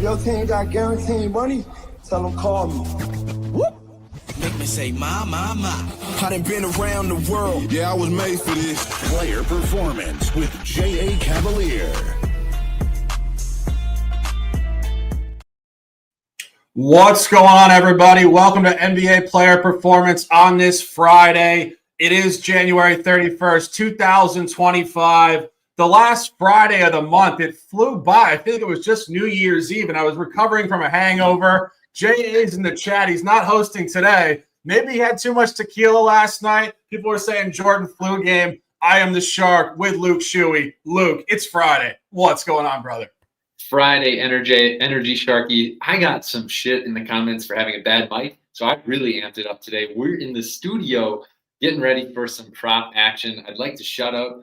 If your team got guaranteed money, tell them call me. Whoop. Make me say, my. I done been around the world. Yeah, I was made for this. Player Performance with J.A. Cavalier. What's going on, everybody? Welcome to NBA Player Performance on this Friday. It is January 31st, 2025. The last Friday of the month. It flew by. I think it was just New Year's Eve, and I was recovering from a hangover. J.A.'s in the chat. He's not hosting today. Maybe he had too much tequila last night. People are saying Jordan flu game. I am the Shark with Luke Shuey. Luke, it's Friday. What's going on, brother? Friday energy Sharky. I got some shit in the comments for having a bad mic, so I really amped it up today. We're in the studio getting ready for some prop action. I'd like to shout out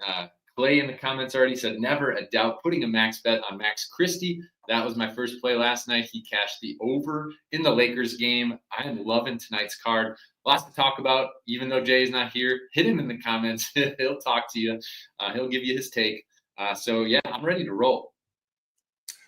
Clay in the comments already said never a doubt putting a max bet on Max Christie. That was my first play last night. He cashed the over in the Lakers game. I am loving tonight's card. Lots to talk about. Even though Jay's not here, hit him in the comments. He'll talk to you. He'll give you his take. So yeah, I'm ready to roll.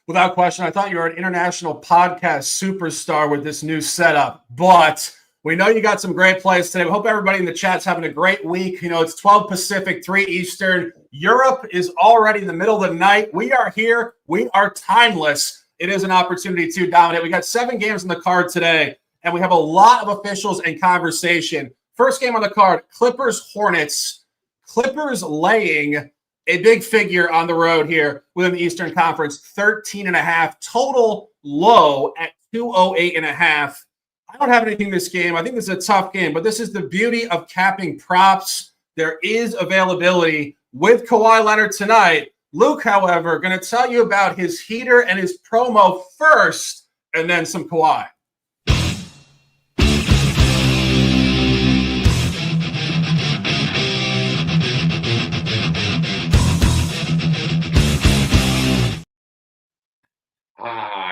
Without question, I thought you were an international podcast superstar with this new setup, but we know you got some great plays today. We hope everybody in the chat's having a great week. You know, it's 12 Pacific, 3 Eastern. Europe is already in the middle of the night. We are here. We are timeless. It is an opportunity to dominate. We got 7 games on the card today, and we have a lot of officials and conversation. First game on the card, Clippers-Hornets. Clippers laying a big figure on the road here within the Eastern Conference, 13.5, total low at 208.5. I don't have anything this game. I think this is a tough game, but this is the beauty of capping props. There is availability with Kawhi Leonard tonight. Luke, however, going to tell you about his heater and his promo first, and then some Kawhi.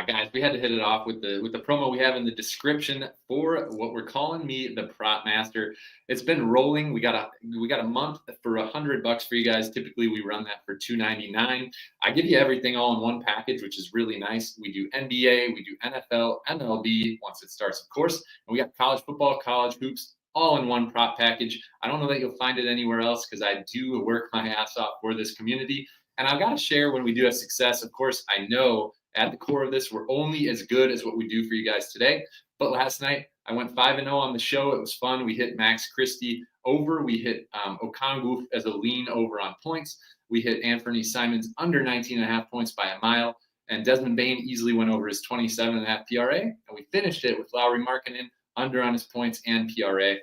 Guys, we had to hit it off with the promo we have in the description for what we're calling me the prop master. It's been rolling. We got a month for $100 for you guys. Typically, we run that for $299. I give you everything all in one package, which is really nice. We do NBA, we do NFL, MLB once it starts, of course, and we got college football, college hoops, all in one prop package. I don't know that you'll find it anywhere else because I do work my ass off for this community, and I've got to share when we do have success. Of course, I know at the core of this, we're only as good as what we do for you guys today. But last night, I went 5-0 on the show. It was fun. We hit Max Christie over. We hit Okongwu as a lean over on points. We hit Anthony Simons under 19.5 points by a mile. And Desmond Bane easily went over his 27.5 PRA. And we finished it with Lauri Markkanen under on his points and PRA.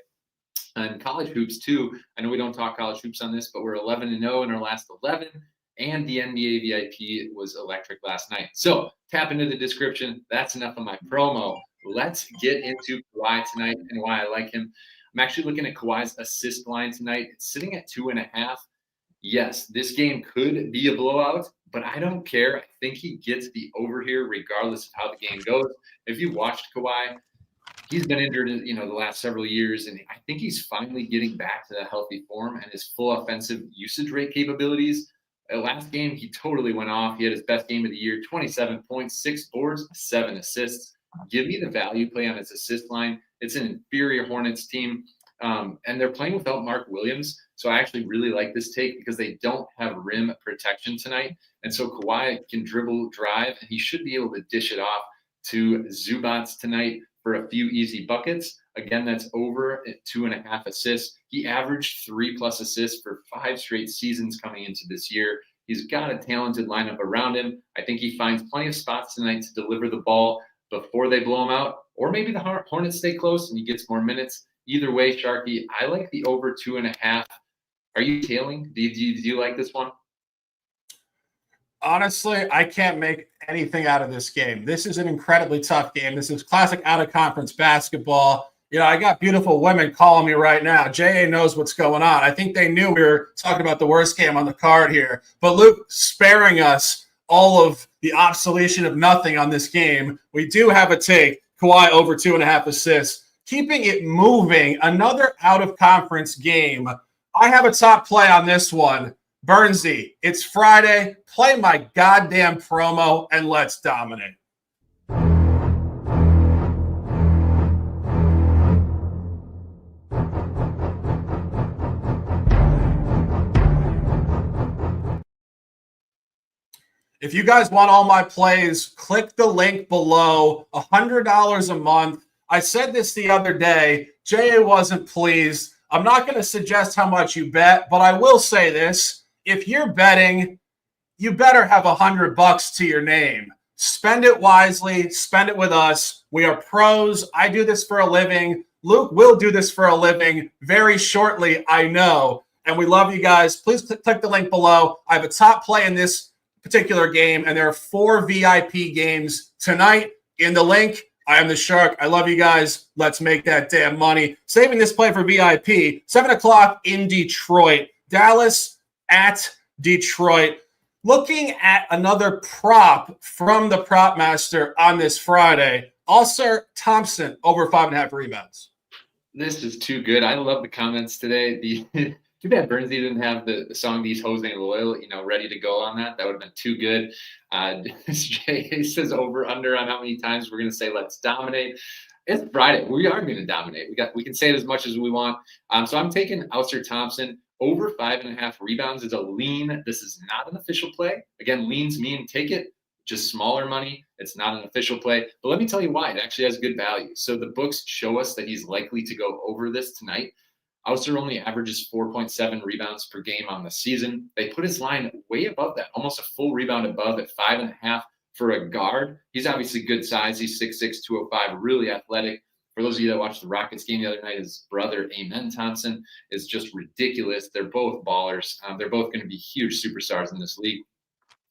And college hoops, too. I know we don't talk college hoops on this, but we're 11-0 in our last 11. And the NBA VIP was electric last night. So tap into the description. That's enough of my promo. Let's get into Kawhi tonight and why I like him. I'm actually looking at Kawhi's assist line tonight. It's sitting at 2.5. Yes, this game could be a blowout, but I don't care. I think he gets the over here regardless of how the game goes. If you watched Kawhi, he's been injured, the last several years, and I think he's finally getting back to that healthy form and his full offensive usage rate capabilities. Last game, he totally went off. He had his best game of the year, 27 points, 6 boards, 7 assists. Give me the value play on his assist line. It's an inferior Hornets team, and they're playing without Mark Williams. So I actually really like this take because they don't have rim protection tonight. And so Kawhi can dribble, drive, and he should be able to dish it off to Zubats tonight for a few easy buckets. Again, that's over at 2.5 assists. He averaged 3+ assists for 5 straight seasons coming into this year. He's got a talented lineup around him. I think he finds plenty of spots tonight to deliver the ball before they blow him out, or maybe the Hornets stay close and he gets more minutes. Either way, Sharky, I like the over 2.5. Are you tailing? Do you like this one? Honestly, I can't make anything out of this game. This is an incredibly tough game. This is classic out-of-conference basketball. I got beautiful women calling me right now. J.A. knows what's going on. I think they knew we were talking about the worst game on the card here. But Luke sparing us all of the obsolescence of nothing on this game. We do have a take. Kawhi over 2.5 assists. Keeping it moving. Another out-of-conference game. I have a top play on this one. Burnsy, it's Friday. Play my goddamn promo and let's dominate. If you guys want all my plays, click the link below. $100 a month. I said this the other day. JA wasn't pleased. I'm not going to suggest how much you bet, but I will say this. If you're betting, you better have $100 to your name. Spend it wisely. Spend it with us. We are pros. I do this for a living. Luke will do this for a living very shortly, I know. And we love you guys. Please click the link below. I have a top play in this particular game, and there are 4 VIP games tonight in the link. I am the Shark. I love you guys. Let's make that damn money. Saving this play for VIP, 7 o'clock in Detroit. Dallas at Detroit. Looking at another prop from the prop master on this Friday. Ausar Thompson over 5.5 rebounds. This is too good. I love the comments today. Too bad Burnsy didn't have the song "These Hoes Ain't Loyal," ready to go on that. That would have been too good. Jay says over under on how many times we're going to say let's dominate. It's Friday. We are going to dominate. We can say it as much as we want. So I'm taking Ausar Thompson over 5.5 rebounds is a lean. This is not an official play. Again, leans mean take it, just smaller money. It's not an official play. But let me tell you why. It actually has good value. So the books show us that he's likely to go over this tonight. Ausar only averages 4.7 rebounds per game on the season. They put his line way above that, almost a full rebound above at 5.5 for a guard. He's obviously good size. He's 6'6", 205, really athletic. For those of you that watched the Rockets game the other night, his brother, Amen Thompson, is just ridiculous. They're both ballers. They're both going to be huge superstars in this league.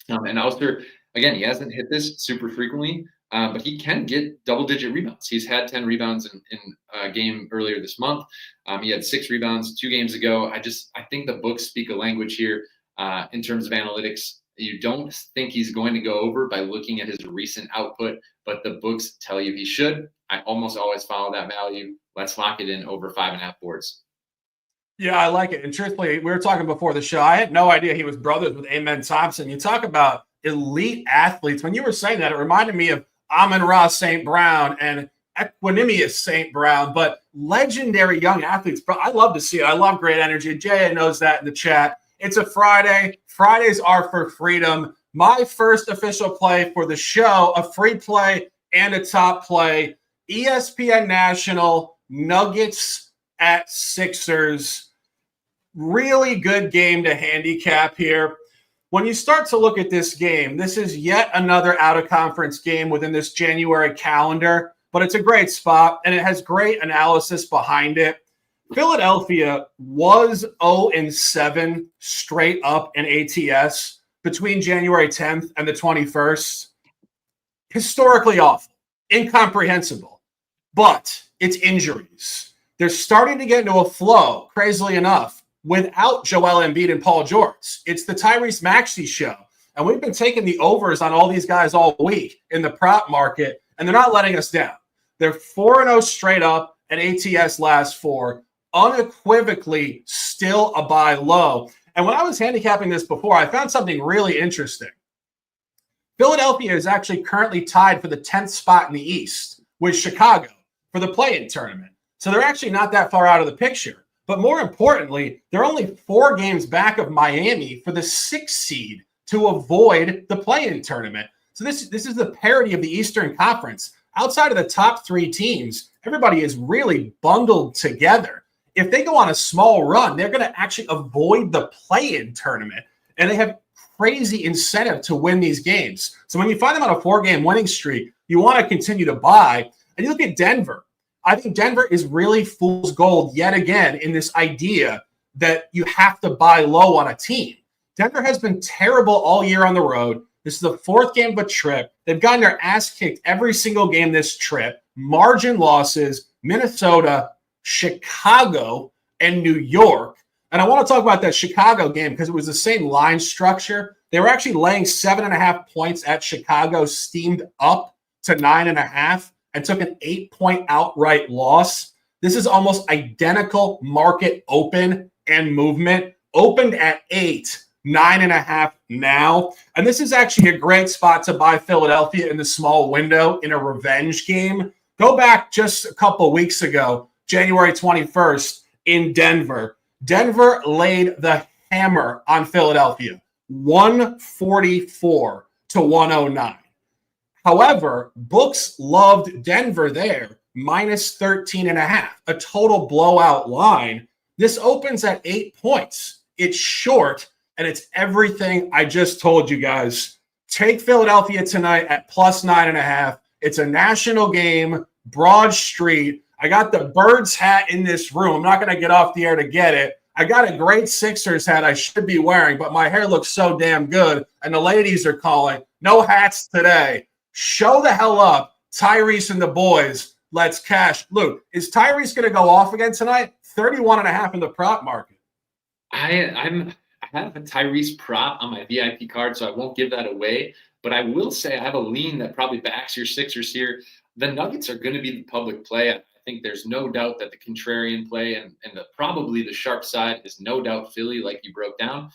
And Ausar, again, he hasn't hit this super frequently, but he can get double-digit rebounds. He's had 10 rebounds in a game earlier this month. He had 6 rebounds 2 games ago. I think the books speak a language here in terms of analytics. You don't think he's going to go over by looking at his recent output, but the books tell you he should. I almost always follow that value. Let's lock it in over 5.5 boards. Yeah, I like it. And truthfully, we were talking before the show. I had no idea he was brothers with Amen Thompson. You talk about elite athletes. When you were saying that, it reminded me of Amon-Ra St. Brown and Equanimous St. Brown, but legendary young athletes. But I love to see it. I love great energy. Jay knows that in the chat. It's a Friday. Fridays are for freedom. My first official play for the show, a free play and a top play. ESPN National, Nuggets at Sixers. Really good game to handicap here. When you start to look at this game, this is yet another out-of-conference game within this January calendar, but it's a great spot, and it has great analysis behind it. Philadelphia was 0-7 straight up in ATS between January 10th and the 21st. Historically awful, incomprehensible, but it's injuries. They're starting to get into a flow, crazily enough, without Joel Embiid and Paul George. It's the Tyrese Maxey show. And we've been taking the overs on all these guys all week in the prop market, and they're not letting us down. They're 4-0 straight up and ATS last 4. Unequivocally still a buy low. And when I was handicapping this before, I found something really interesting. Philadelphia is actually currently tied for the 10th spot in the East with Chicago for the play-in tournament. So they're actually not that far out of the picture. But more importantly, they're only 4 games back of Miami for the 6th seed to avoid the play-in tournament. So this is the parity of the Eastern Conference. Outside of the top 3 teams, everybody is really bundled together. If they go on a small run, they're going to actually avoid the play-in tournament, and they have crazy incentive to win these games. So when you find them on a 4-game winning streak, you want to continue to buy. And you look at Denver. I think Denver is really fool's gold yet again in this idea that you have to buy low on a team. Denver has been terrible all year on the road. This is the 4th game of a trip. They've gotten their ass kicked every single game this trip. Margin losses, Minnesota, Chicago, and New York. And I want to talk about that Chicago game because it was the same line structure. They were actually laying 7.5 points at Chicago, steamed up to 9.5, and took an 8-point outright loss. This is almost identical market open and movement. Opened at 8, 9.5 now. And this is actually a great spot to buy Philadelphia in the small window in a revenge game. Go back just a couple weeks ago, January 21st in Denver. Denver laid the hammer on Philadelphia, 144 to 109. However, books loved Denver there, minus 13.5, a total blowout line. This opens at 8 points. It's short, and it's everything I just told you guys. Take Philadelphia tonight at plus 9.5. It's a national game, Broad Street. I got the Birds hat in this room. I'm not going to get off the air to get it. I got a great Sixers hat I should be wearing, but my hair looks so damn good, and the ladies are calling. No hats today. Show the hell up. Tyrese and the boys. Let's cash. Luke, is Tyrese going to go off again tonight? 31.5 in the prop market. I have a Tyrese prop on my VIP card, so I won't give that away. But I will say I have a lean that probably backs your Sixers here. The Nuggets are going to be the public play. I think there's no doubt that the contrarian play and probably the sharp side is no doubt Philly, like you broke down.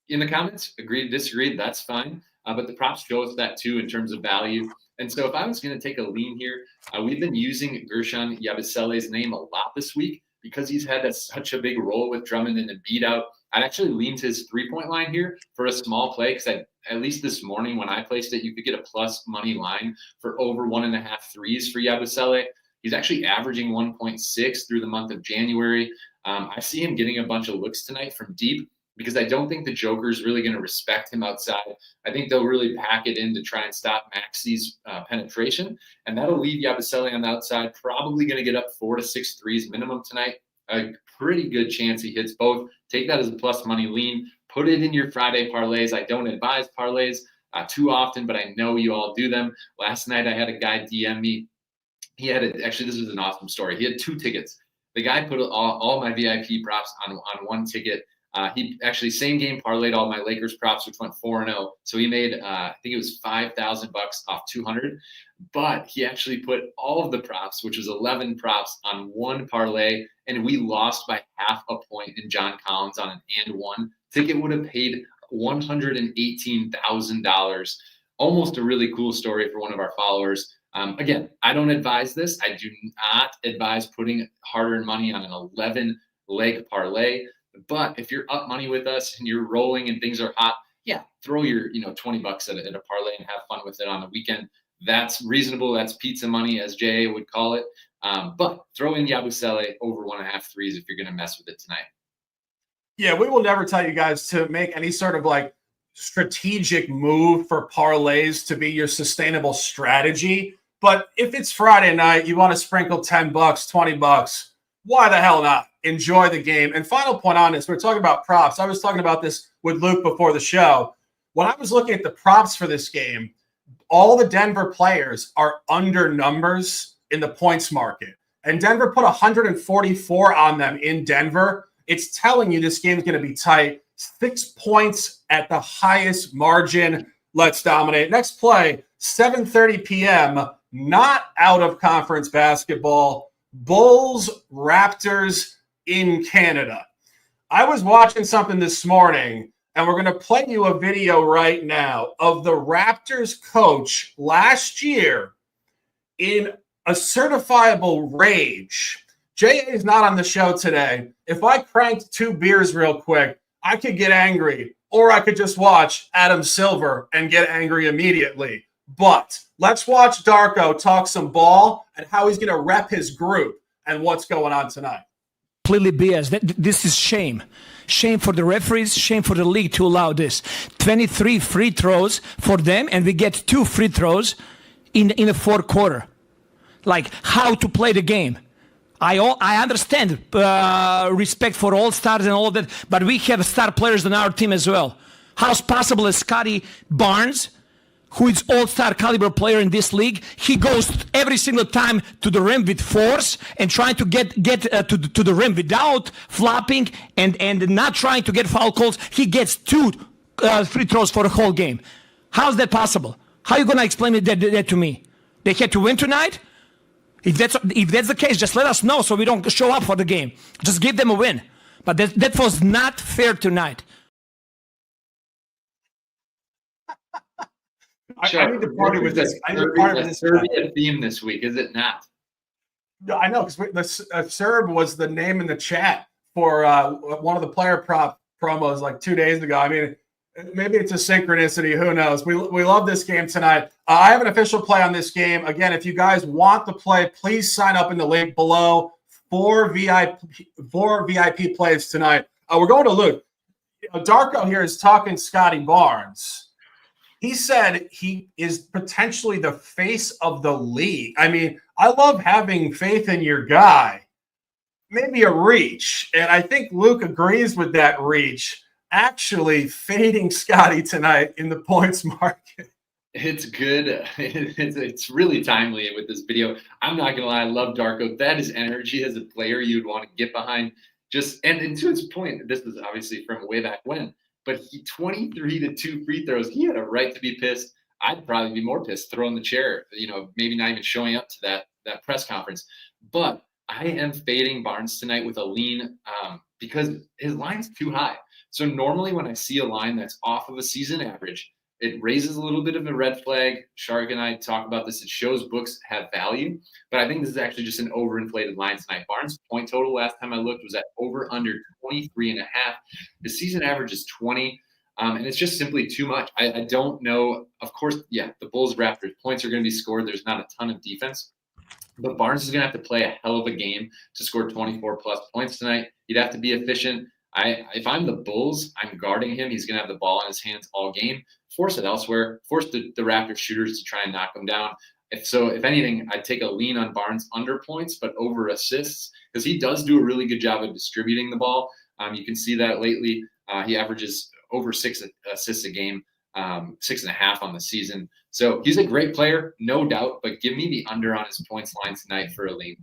In the comments, agreed, disagreed, that's fine. But the props show us that too in terms of value. And so if I was going to take a lean here, we've been using Gershon Yabusele's name a lot this week because he's had such a big role with Drummond and Embiid out. I'd actually leaned to his 3-point line here for a small play because at least this morning when I placed it, you could get a plus money line for over 1.5 threes for Yabusele. He's actually averaging 1.6 through the month of January. I see him getting a bunch of looks tonight from deep because I don't think the Joker is really going to respect him outside. I think they'll really pack it in to try and stop Maxi's penetration, and that'll leave Yabusele on the outside, probably going to get up 4 to 6 threes minimum tonight. A pretty good chance he hits both. Take that as a plus money lean. Put it in your Friday parlays. I don't advise parlays too often, but I know you all do them. Last night I had a guy DM me. He had actually, this was an awesome story. He had 2 tickets. The guy put all my VIP props on one ticket. He actually same game parlayed all my Lakers props, which went 4-0. So he made, I think it was $5,000 off 200. But he actually put all of the props, which was 11 props, on one parlay, and we lost by half a point in John Collins on an and one. Ticket would have paid $118,000. Almost a really cool story for one of our followers. Again, I don't advise this. I do not advise putting hard-earned money on an 11-leg parlay. But if you're up money with us and you're rolling and things are hot, yeah, throw your $20 at a parlay and have fun with it on the weekend. That's reasonable. That's pizza money, as Jay would call it. But throw in Yabusele over 1.5 threes if you're going to mess with it tonight. Yeah, we will never tell you guys to make any sort of strategic move for parlays to be your sustainable strategy. But if it's Friday night, you want to sprinkle $10, $20, why the hell not? Enjoy the game. And final point on this, we're talking about props. I was talking about this with Luke before the show. When I was looking at the props for this game, all the Denver players are under numbers in the points market. And Denver put 144 on them in Denver. It's telling you this game is going to be tight. 6 points at the highest margin. Let's dominate. Next play, 7:30 p.m., not out of conference basketball. Bulls, Raptors in Canada. I was watching something this morning, and we're going to play you a video right now of the Raptors coach last year in a certifiable rage. J.A. is not on the show today. If I cranked 2 beers real quick, I could get angry, or I could just watch Adam Silver and get angry immediately. But let's watch Darko talk some ball and how he's going to rep his group and what's going on tonight. Completely BS. This is shame. Shame for the referees, shame for the league to allow this. 23 free throws for them, and we get 2 free throws in the fourth quarter. Like, how to play the game. I understand respect for all stars and all that, but we have star players on our team as well. How's possible that Scotty Barnes, who is all-star caliber player in this league, he goes every single time to the rim with force and trying to get to the rim without flopping and not trying to get foul calls. He gets 2 free throws for the whole game. How's that possible? How are you going to explain that to me? They had to win tonight? If that's the case, just let us know so we don't show up for the game. Just give them a win. But that was not fair tonight. I need to party with this. I need to party with this. Serbian theme this week, is it not? I know, because Serb was the name in the chat for one of the player prop promos 2 days ago. I mean, Maybe it's a synchronicity. Who knows? We love this game tonight. I have an official play on this game. Again, if you guys want the play, please sign up in the link below. 4 VIP plays tonight. We're going to Luke. Darko here is talking Scotty Barnes. He said he is potentially the face of the league. I mean, I love having faith in your guy. Maybe a reach. And I think Luke agrees with that reach. Actually fading Scotty tonight in the points market. It's good. It's really timely with this video. I'm not going to lie. I love Darko. That is energy as a player you'd want to get behind. And to his point, this is obviously from way back when, but 23 to 2 free throws. He had a right to be pissed. I'd probably be more pissed throwing the chair, maybe not even showing up to that press conference. But I am fading Barnes tonight with a lean because his line's too high. So normally when I see a line that's off of a season average, it raises a little bit of a red flag. Shark and I talk about this. It shows books have value, but I think this is actually just an overinflated line tonight. Barnes' point total last time I looked was at over under 23.5. The season average is 20, and it's just simply too much. I don't know. Of course, yeah, the Bulls Raptors points are going to be scored. There's not a ton of defense, but Barnes is going to have to play a hell of a game to score 24 plus points tonight. He'd have to be efficient. If I'm the Bulls, I'm guarding him. He's going to have the ball in his hands all game. Force it elsewhere. Force the Raptors shooters to try and knock him down. If anything, I'd take a lean on Barnes under points, but over assists, because he does do a really good job of distributing the ball. You can see that lately. He averages over 6 assists a game, 6.5 on the season. So he's a great player, no doubt, but give me the under on his points line tonight for a lean.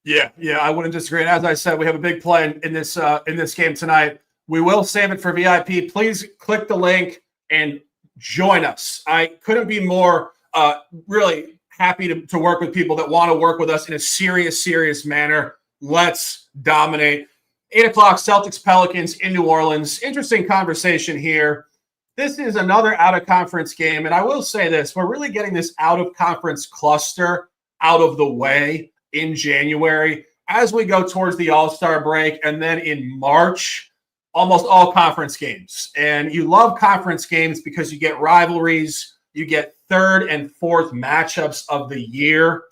Yeah, I wouldn't disagree. And as I said, we have a big play in this game tonight. We will save it for VIP. Please click the link and join us. I couldn't be more really happy to work with people that want to work with us in a serious manner. Let's dominate. 8 o'clock, Celtics, Pelicans in New Orleans. Interesting conversation here. This is another out-of-conference game. And I will say this. We're really getting this out-of-conference cluster out of the way in January as we go towards the All-Star break. And then in March, almost all conference games. And you love conference games because you get rivalries. You get third and fourth matchups of the year.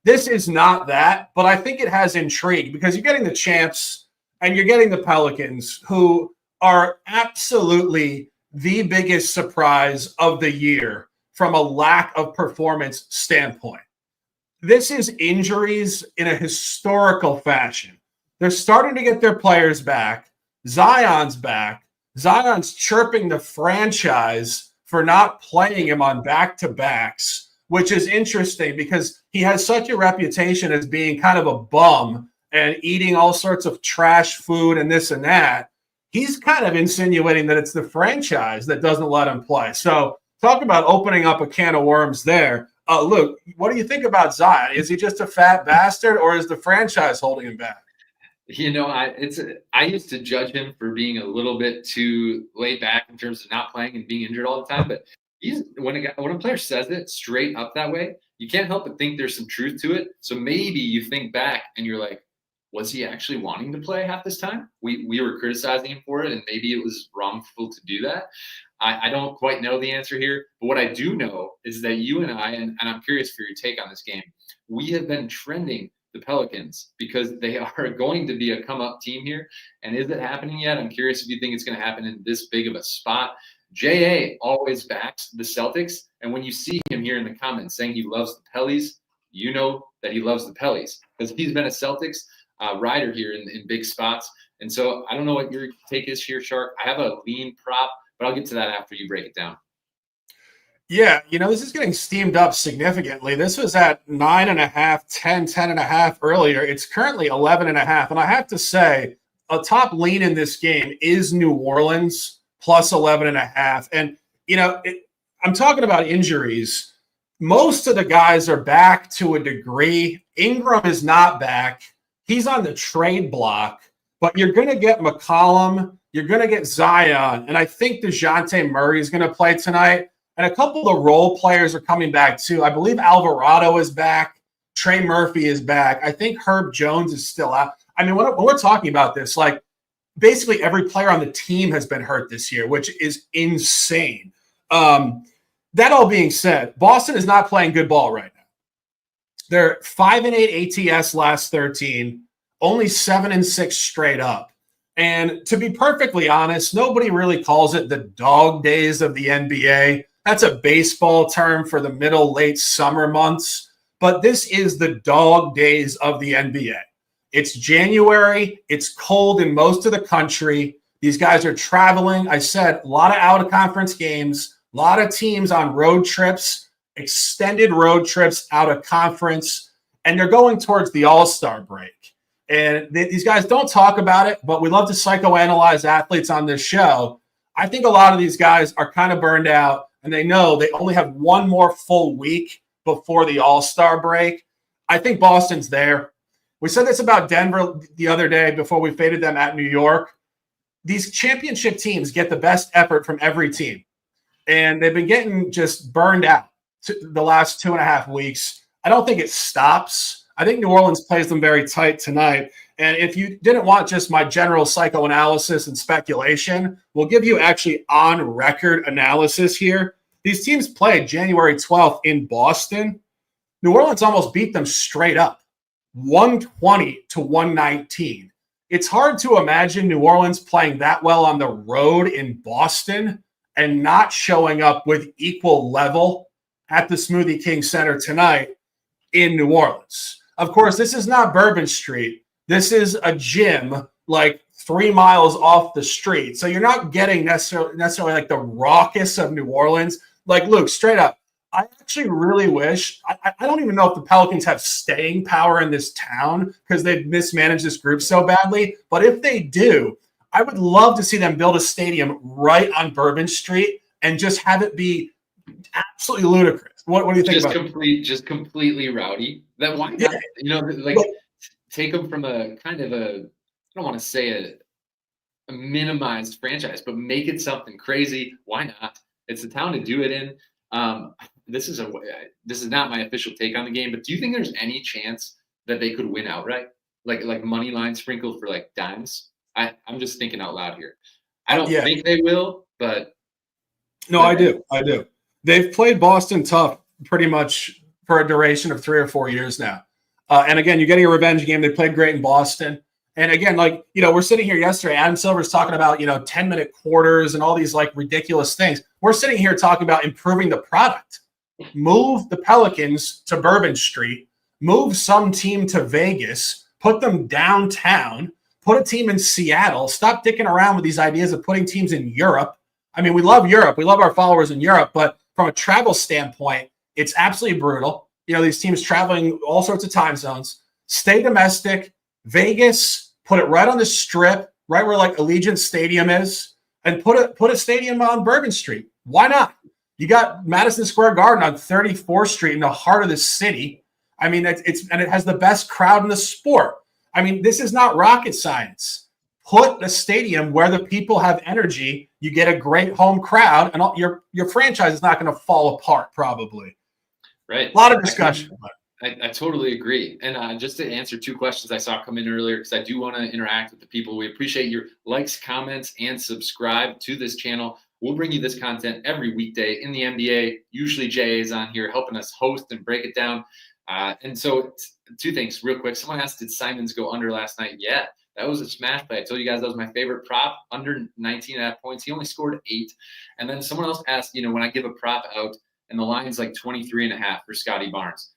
This is not that, but I think it has intrigue because you're getting the champs and you're getting the Pelicans, who are absolutely the biggest surprise of the year from a lack of performance standpoint. This is injuries in a historical fashion. They're starting to get their players back. Zion's back. Zion's chirping the franchise for not playing him on back-to-backs, which is interesting because he has such a reputation as being kind of a bum and eating all sorts of trash food and this and that. He's kind of insinuating that it's the franchise that doesn't let him play. So talk about opening up a can of worms there. Luke, what do you think about Zion? Is he just a fat bastard, or is the franchise holding him back? I used to judge him for being a little bit too laid back in terms of not playing and being injured all the time. But when a player says it straight up that way, you can't help but think there's some truth to it. So maybe you think back and you're like, was he actually wanting to play half this time? We were criticizing him for it, and maybe it was wrongful to do that. I don't quite know the answer here, but what I do know is that you and I, and I'm curious for your take on this game, we have been trending the Pelicans because they are going to be a come-up team here. And is it happening yet? I'm curious if you think it's going to happen in this big of a spot. J.A. always backs the Celtics, and when you see him here in the comments saying he loves the Pellies, you know that he loves the Pellies because he's been a Celtics rider here in big spots. And so I don't know what your take is here, Shark. I have a lean prop, but I'll get to that after you break it down. Yeah, this is getting steamed up significantly. This was at 9.5, 10.5 earlier. It's currently 11.5. And I have to say, a top lean in this game is New Orleans plus 11.5. And, I'm talking about injuries. Most of the guys are back to a degree. Ingram is not back. He's on the trade block. But you're going to get McCollum. You're going to get Zion. And I think DeJounte Murray is going to play tonight. And a couple of the role players are coming back too. I believe Alvarado is back. Trey Murphy is back. I think Herb Jones is still out. I mean, when we're talking about this, like basically every player on the team has been hurt this year, which is insane. That all being said, Boston is not playing good ball right now. They're 5-8 ATS last 13, only 7-6 straight up. And to be perfectly honest, nobody really calls it the dog days of the NBA. That's a baseball term for the middle, late summer months. But this is the dog days of the NBA. It's January. It's cold in most of the country. These guys are traveling. I said a lot of out-of-conference games, a lot of teams on road trips, extended road trips out of conference, and they're going towards the All-Star break. And these guys don't talk about it, but we love to psychoanalyze athletes on this show. I think a lot of these guys are kind of burned out, and they know they only have one more full week before the All-Star break. I think Boston's there. We said this about Denver the other day before we faded them at New York. These championship teams get the best effort from every team, and they've been getting just burned out the last 2.5 weeks. I don't think it stops. I think New Orleans plays them very tight tonight. And if you didn't want just my general psychoanalysis and speculation, we'll give you actually on-record analysis here. These teams played January 12th in Boston. New Orleans almost beat them straight up, 120-119. It's hard to imagine New Orleans playing that well on the road in Boston and not showing up with equal level at the Smoothie King Center tonight in New Orleans. Of course, this is not Bourbon Street. This is a gym like 3 miles off the street. So you're not getting necessarily like the raucous of New Orleans. Like, Luke, straight up, I actually really wish, I don't even know if the Pelicans have staying power in this town because they've mismanaged this group so badly. But if they do, I would love to see them build a stadium right on Bourbon Street and just have it be absolutely ludicrous. What do you think about it? Just completely rowdy. Then why not? Take them from a kind of I don't want to say a minimized franchise, but make it something crazy. Why not? It's the town to do it in. This is not my official take on the game, but do you think there's any chance that they could win outright? Like money line sprinkled for like dimes? I'm just thinking out loud here. I don't think they will, but no, I do. They've played Boston tough pretty much for a duration of 3 or 4 years now. And again, you're getting a revenge game. They played great in Boston. And again, we're sitting here yesterday. Adam Silver's talking about, 10-minute quarters and all these like ridiculous things. We're sitting here talking about improving the product. Move the Pelicans to Bourbon Street. Move some team to Vegas. Put them downtown. Put a team in Seattle. Stop dicking around with these ideas of putting teams in Europe. I mean, we love Europe. We love our followers in Europe. But from a travel standpoint, it's absolutely brutal. These teams traveling all sorts of time zones. Stay domestic. Vegas, put it right on the Strip, right where like Allegiant Stadium is, and put a stadium on Bourbon Street. Why not? You got Madison Square Garden on 34th Street in the heart of the city. I mean, and it has the best crowd in the sport. I mean, this is not rocket science. Put a stadium where the people have energy. You get a great home crowd, and your franchise is not going to fall apart probably. Right. A lot of discussion. I totally agree. And just to answer 2 questions I saw come in earlier, because I do want to interact with the people. We appreciate your likes, comments, and subscribe to this channel. We'll bring you this content every weekday in the NBA. Usually Jay is on here helping us host and break it down. And so 2 things real quick. Someone asked, did Simons go under last night? Yeah, that was a smash play. I told you guys that was my favorite prop, under 19.5 points. He only scored 8. And then someone else asked, when I give a prop out and the line's like 23.5 for Scotty Barnes.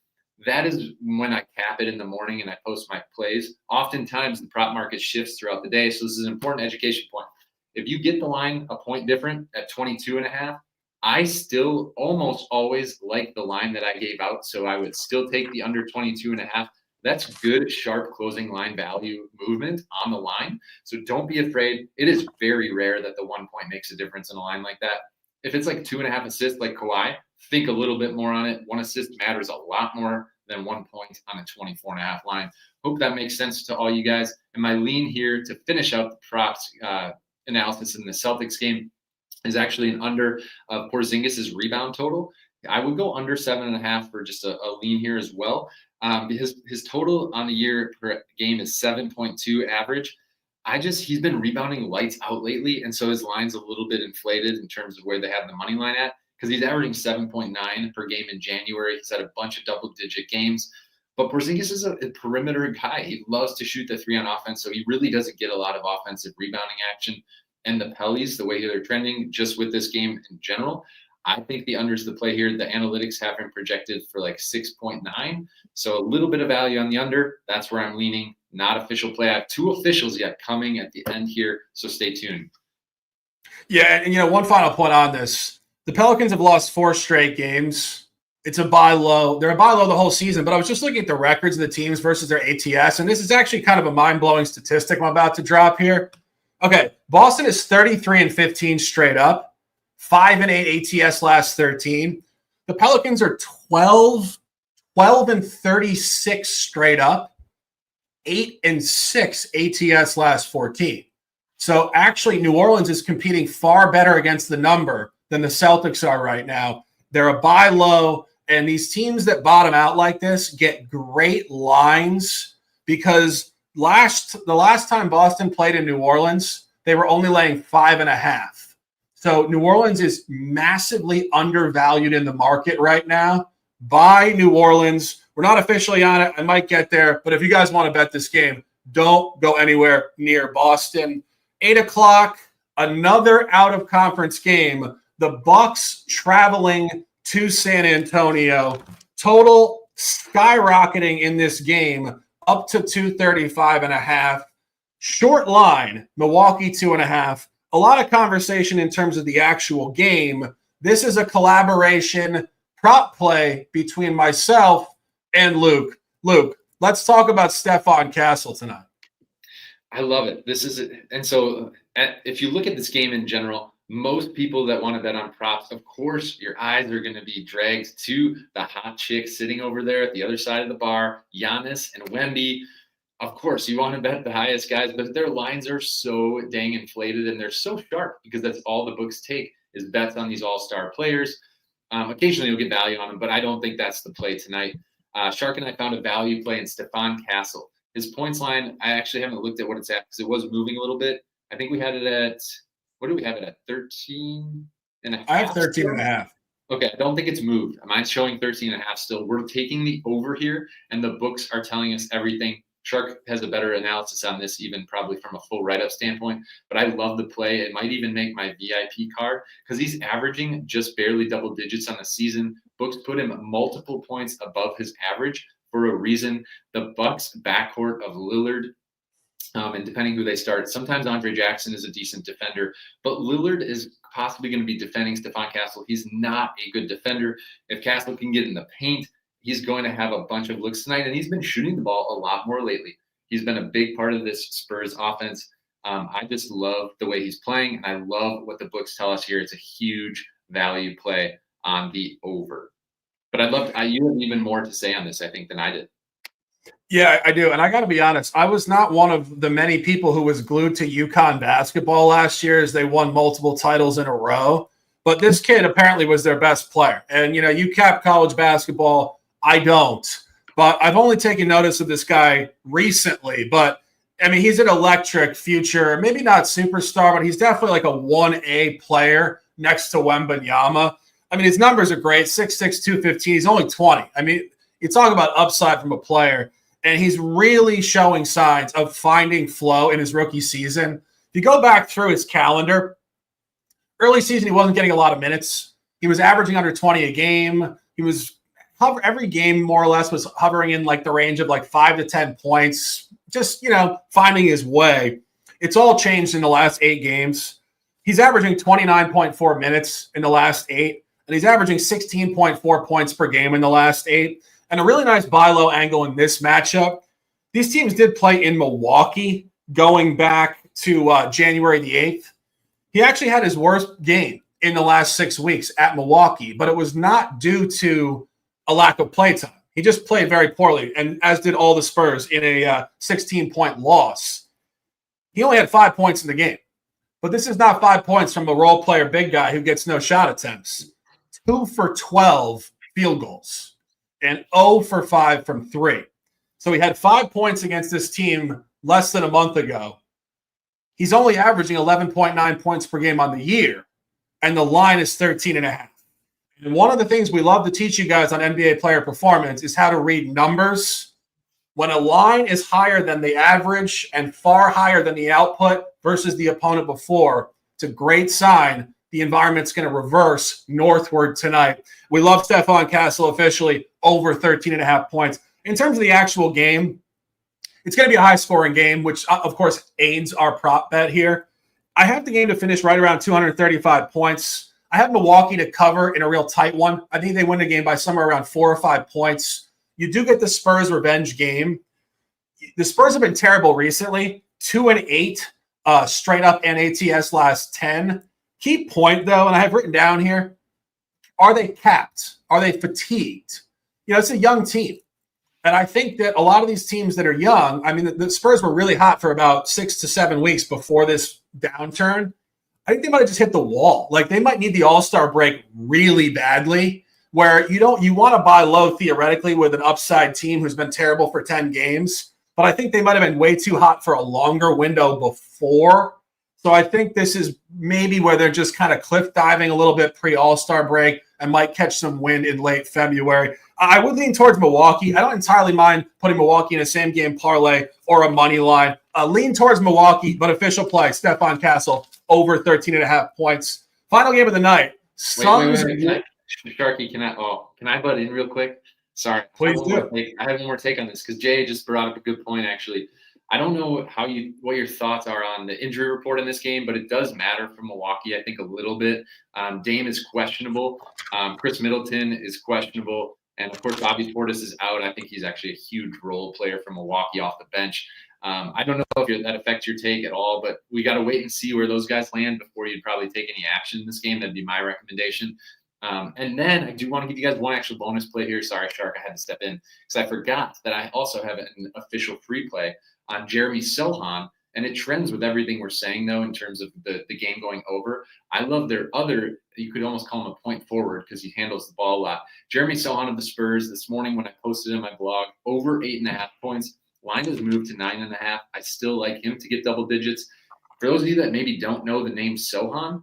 That is when I cap it in the morning and I post my plays. Oftentimes the prop market shifts throughout the day. So this is an important education point. If you get the line a point different at 22.5, I still almost always like the line that I gave out. So I would still take the under 22.5. That's good, sharp closing line value movement on the line. So don't be afraid. It is very rare that the 1 point makes a difference in a line like that. If it's like 2.5 assists like Kawhi, think a little bit more on it. 1 assist matters a lot more than 1 point on a 24.5 line. Hope that makes sense to all you guys. And my lean here to finish out the props analysis in the Celtics game is actually an under Porzingis' rebound total. I would go under 7.5 for just a lean here as well. His total on the year per game is 7.2 average. He's been rebounding lights out lately, and so his line's a little bit inflated in terms of where they have the money line at, because he's averaging 7.9 per game in January. He's had a bunch of double-digit games. But Porzingis is a perimeter guy. He loves to shoot the three on offense, so he really doesn't get a lot of offensive rebounding action. And the Pellies, the way they're trending just with this game in general, I think the under's the play here. The analytics have him projected for like 6.9. So a little bit of value on the under. That's where I'm leaning. Not official play. I have 2 officials yet coming at the end here, so stay tuned. Yeah, and one final point on this. The Pelicans have lost 4 straight games. It's a buy low. They're a buy low the whole season, but I was just looking at the records of the teams versus their ATS, and this is actually kind of a mind-blowing statistic I'm about to drop here. Okay, Boston is 33-15 straight up, 5-8 ATS last 13. The Pelicans are 12-36 straight up, 8-6 ATS last 14. So actually, New Orleans is competing far better against the number than the Celtics are right now. They're a buy low. And these teams that bottom out like this get great lines because the last time Boston played in New Orleans, they were only laying 5.5. So New Orleans is massively undervalued in the market right now. Buy New Orleans. We're not officially on it. I might get there. But if you guys want to bet this game, don't go anywhere near Boston. 8 o'clock, another out-of-conference game. The Bucks traveling to San Antonio. Total skyrocketing in this game up to 235.5. Short line, Milwaukee 2.5. A lot of conversation in terms of the actual game. This is a collaboration prop play between myself and Luke. Luke, let's talk about Stephon Castle tonight. I love it. And so if you look at this game in general, most people that want to bet on props, of course, your eyes are going to be dragged to the hot chick sitting over there at the other side of the bar, Giannis and Wemby. Of course, you want to bet the highest guys, but their lines are so dang inflated and they're so sharp because that's all the books take is bets on these all-star players. Occasionally you'll get value on them, but I don't think that's the play tonight. Shark and I found a value play in Stephon Castle. His points line, I actually haven't looked at what it's at because it was moving a little bit. I think we had it at – what do we have it at? 13.5? I have 13.5. Okay, I don't think it's moved. Mine's showing 13.5 still. We're taking the over here, and the books are telling us everything. Shark has a better analysis on this, even probably from a full write-up standpoint. But I love the play. It might even make my VIP card because he's averaging just barely double digits on the season. Books put him multiple points above his average for a reason. The Bucks backcourt of Lillard, and depending who they start, sometimes Andre Jackson is a decent defender, but Lillard is possibly going to be defending Stephon Castle. He's not a good defender. If Castle can get in the paint, he's going to have a bunch of looks tonight, and he's been shooting the ball a lot more lately. He's been a big part of this Spurs offense. I just love the way he's playing, and I love what the books tell us here. It's a huge value play on the over. But you have even more to say on this, I think, than I did. Yeah, I do. And I got to be honest, I was not one of the many people who was glued to UConn basketball last year as they won multiple titles in a row. But this kid apparently was their best player. And, you cap college basketball. I don't. But I've only taken notice of this guy recently. But, he's an electric future. Maybe not superstar, but he's definitely like a 1A player next to Wembanyama. His numbers are great. 6'6", 215. He's only 20. You talk about upside from a player. And he's really showing signs of finding flow in his rookie season. If you go back through his calendar, early season, he wasn't getting a lot of minutes. He was averaging under 20 a game. He was every game more or less was hovering in like the range of like 5 to 10 points, just, finding his way. It's all changed in the last 8 games. He's averaging 29.4 minutes in the last 8, and he's averaging 16.4 points per game in the last 8. And a really nice buy low angle in this matchup. These teams did play in Milwaukee going back to January the 8th. He actually had his worst game in the last 6 weeks at Milwaukee, but it was not due to a lack of play time. He just played very poorly, and as did all the Spurs in a 16-point loss. He only had 5 points in the game. But this is not 5 points from a role player big guy who gets no shot attempts. 2 for 12 field goals. And 0 for 5 from 3. So he had 5 points against this team less than a month ago. He's only averaging 11.9 points per game on the year, and the line is 13.5. And one of the things we love to teach you guys on NBA player performance is how to read numbers. When a line is higher than the average and far higher than the output versus the opponent before, it's a great sign the environment's going to reverse northward tonight. We love Stephon Castle officially over 13.5 points. In terms of the actual game, it's going to be a high-scoring game, which, of course, aids our prop bet here. I have the game to finish right around 235 points. I have Milwaukee to cover in a real tight one. I think they win the game by somewhere around 4 or 5 points. You do get the Spurs revenge game. The Spurs have been terrible recently, 2-8 straight up NATS last 10. Key point, though, and I have written down here, are they capped? Are they fatigued? It's a young team. And I think that a lot of these teams that are young, I mean, the Spurs were really hot for about 6 to 7 weeks before this downturn. I think they might have just hit the wall. Like, they might need the All-Star break really badly, where you want to buy low theoretically with an upside team who's been terrible for 10 games. But I think they might have been way too hot for a longer window before. So I think this is maybe where they're just kind of cliff diving a little bit pre-All-Star break and might catch some wind in late February. I would lean towards Milwaukee. I don't entirely mind putting Milwaukee in a same-game parlay or a money line. Lean towards Milwaukee, but official play, Stephon Castle, over 13.5 points. Final game of the night. Suns. Wait. Sharky, can I butt in real quick? Sorry. Please do. I have one more take on this because Jay just brought up a good point, actually. I don't know what your thoughts are on the injury report in this game, but it does matter for Milwaukee, I think, a little bit. Dame is questionable. Chris Middleton is questionable. And, of course, Bobby Portis is out. I think he's actually a huge role player for Milwaukee off the bench. I don't know if that affects your take at all, but we got to wait and see where those guys land before you'd probably take any action in this game. That'd be my recommendation. And then I do want to give you guys one actual bonus play here. Sorry, Shark, I had to step in because I forgot that I also have an official free play on Jeremy Sohan, and it trends with everything we're saying, though, in terms of the game going over. I love their other, you could almost call him a point forward because he handles the ball a lot. Jeremy Sohan of the Spurs, this morning when I posted in my blog, over 8.5 points. Line has moved to 9.5. I still like him to get double digits. For those of you that maybe don't know the name Sohan,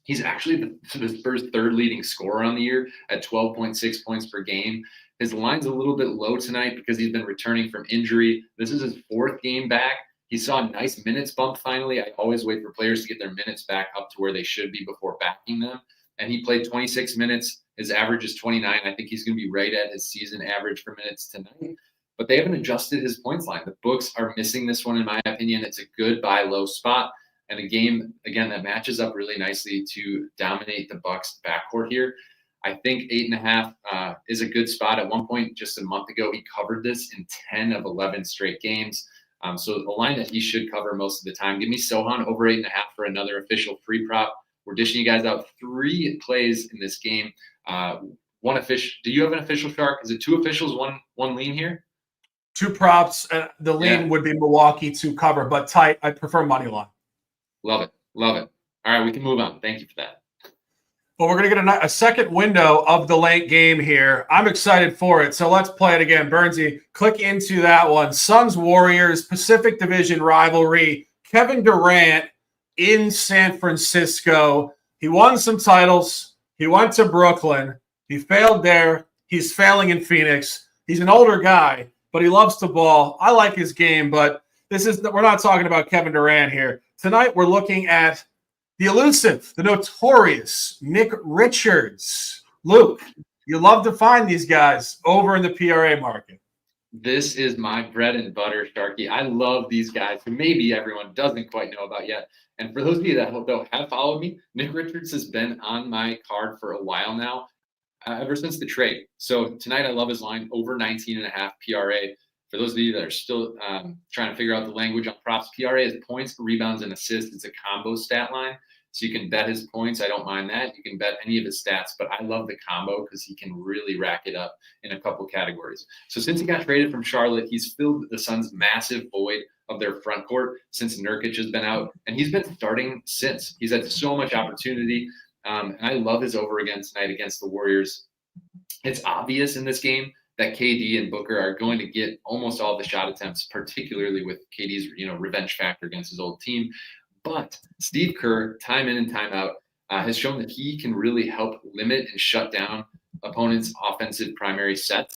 he's actually the Spurs' third leading scorer on the year at 12.6 points per game. His line's a little bit low tonight because he's been returning from injury. This is his fourth game back. He saw a nice minutes bump finally. I always wait for players to get their minutes back up to where they should be before backing them. And he played 26 minutes. His average is 29. I think he's going to be right at his season average for minutes tonight. But they haven't adjusted his points line. The books are missing this one, in my opinion. It's a good buy low spot. And a game, again, that matches up really nicely to dominate the Bucks backcourt here. I think 8.5 is a good spot. At one point, just a month ago, he covered this in 10 of 11 straight games. So a line that he should cover most of the time. Give me Sohan over 8.5 for another official free prop. We're dishing you guys out 3 plays in this game. One official. Do you have an official, Shark? Is it 2 officials, one lean here? 2 props. The lean would be Milwaukee to cover, but tight. I prefer money line. Love it. All right, we can move on. Thank you for that. Well, we're going to get a second window of the late game here. I'm excited for it. So let's play it again. Bernsey, click into that one. Suns-Warriors, Pacific Division rivalry. Kevin Durant in San Francisco. He won some titles. He went to Brooklyn. He failed there. He's failing in Phoenix. He's an older guy, but he loves to ball. I like his game, but we're not talking about Kevin Durant here. Tonight, we're looking at the elusive, the notorious Nick Richards. Luke, you love to find these guys over in the PRA market. This is my bread and butter, Sharky. I love these guys who maybe everyone doesn't quite know about yet. And for those of you that have followed me, Nick Richards has been on my card for a while now, ever since the trade. So tonight, I love his line over 19.5 PRA. For those of you that are still trying to figure out the language on props, PRA is points, rebounds, and assists. It's a combo stat line. So you can bet his points. I don't mind that. You can bet any of his stats, but I love the combo because he can really rack it up in a couple categories. So since he got traded from Charlotte, he's filled the Suns' massive void of their front court since Nurkic has been out, and he's been starting since. He's had so much opportunity, and I love his over again tonight against the Warriors. It's obvious in this game that KD and Booker are going to get almost all the shot attempts, particularly with KD's revenge factor against his old team. But Steve Kerr, time in and time out, has shown that he can really help limit and shut down opponents' offensive primary sets.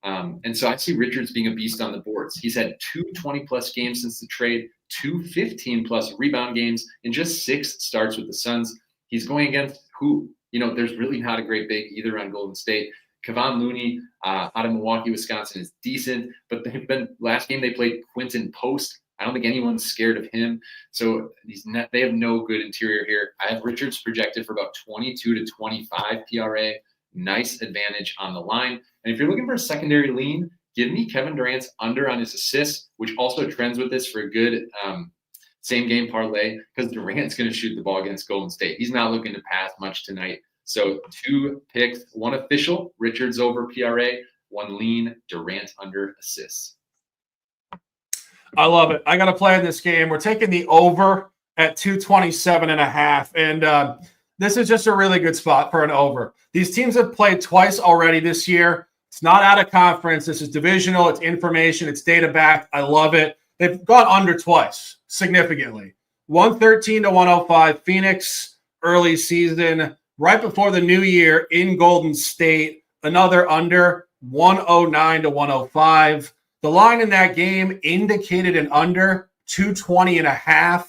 And so I see Richards being a beast on the boards. He's had 2 20-plus games since the trade, 2 15-plus rebound games, and just 6 starts with the Suns. He's going against who? There's really not a great big either on Golden State. Kevon Looney out of Milwaukee, Wisconsin is decent, but last game they played Quinton Post. I don't think anyone's scared of him. So they have no good interior here. I have Richards projected for about 22 to 25 PRA. Nice advantage on the line. And if you're looking for a secondary lean, give me Kevin Durant's under on his assists, which also trends with this for a good same game parlay, because Durant's going to shoot the ball against Golden State. He's not looking to pass much tonight. So 2 picks, 1 official, Richards over PRA, 1 lean, Durant under assists. I love it. I got to play in this game. We're taking the over at 227.5. And this is just a really good spot for an over. These teams have played twice already this year. It's not out of conference. This is divisional. It's information. It's data backed. I love it. They've gone under twice significantly. 113 to 105 Phoenix early season. Right before the new year in Golden State, another under 109 to 105. The line in that game indicated an under 220.5.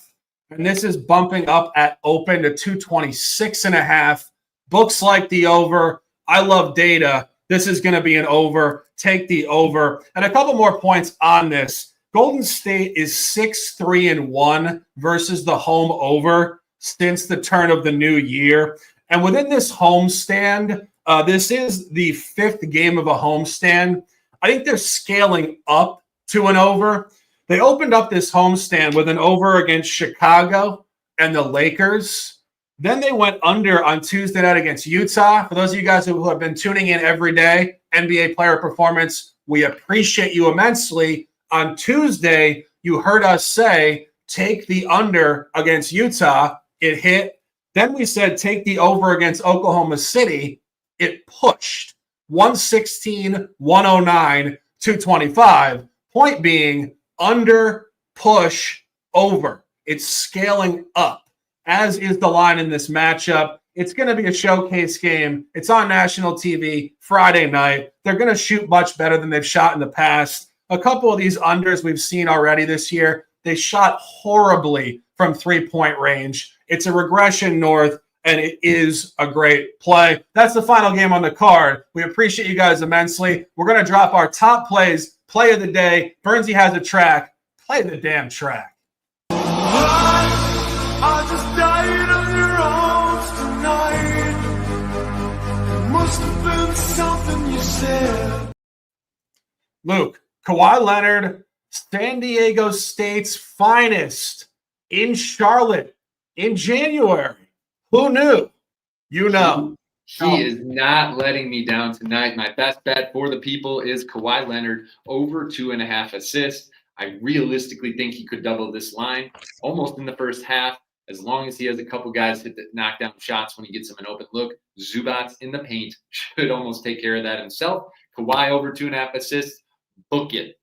And this is bumping up at open to 226.5. Books like the over. I love data. This is going to be an over. Take the over. And a couple more points on this. Golden State is 6-3-1 versus the home over since the turn of the new year. And within this homestand, this is the 5th game of a homestand. I think they're scaling up to an over. They opened up this homestand with an over against Chicago and the Lakers. Then they went under on Tuesday night against Utah. For those of you guys who have been tuning in every day, NBA player performance, we appreciate you immensely. On Tuesday, you heard us say, take the under against Utah. It hit. Then we said, take the over against Oklahoma City. It pushed. 116, 109, 225. Point being, under, push, over. It's scaling up, as is the line in this matchup. It's going to be a showcase game. It's on national TV Friday night. They're going to shoot much better than they've shot in the past. A couple of these unders we've seen already this year, they shot horribly from 3-point range. It's a regression north, and it is a great play. That's the final game on the card. We appreciate you guys immensely. We're going to drop our top plays, play of the day. Bernsey has a track. Play the damn track. I just died on your arms tonight. It must have been something you said. Luke, Kawhi Leonard, San Diego State's finest in Charlotte in January. Who knew? You know. He is not letting me down tonight. My best bet for the people is Kawhi Leonard over 2.5 assists. I realistically think he could double this line almost in the first half, as long as he has a couple guys hit the knockdown shots when he gets him an open look. Zubats in the paint should almost take care of that himself. Kawhi over 2.5 assists. Book it.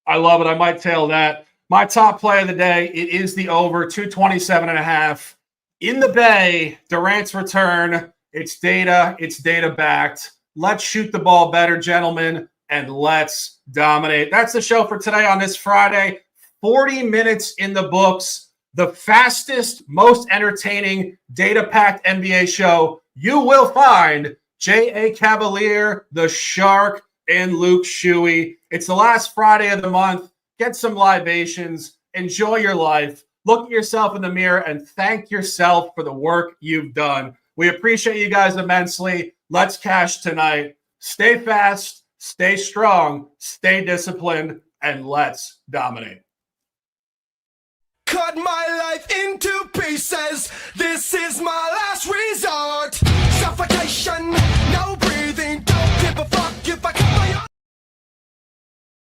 I love it. I might tail that. My top play of the day, it is the over 227.5. In the Bay, Durant's return. It's data backed. Let's shoot the ball better, gentlemen, and let's dominate. That's the show for today on this Friday. 40 minutes in the books. The fastest, most entertaining, data-packed NBA show you will find. J.A. Cavalier, the Shark, and Luke Shuey. It's the last Friday of the month. Get some libations. Enjoy your life. Look at yourself in the mirror and thank yourself for the work you've done. We appreciate you guys immensely. Let's cash tonight. Stay fast, stay strong, stay disciplined, and let's dominate. Cut my life into pieces. This is my last resort. Suffocation, no breathing. Don't give a fuck if I cut my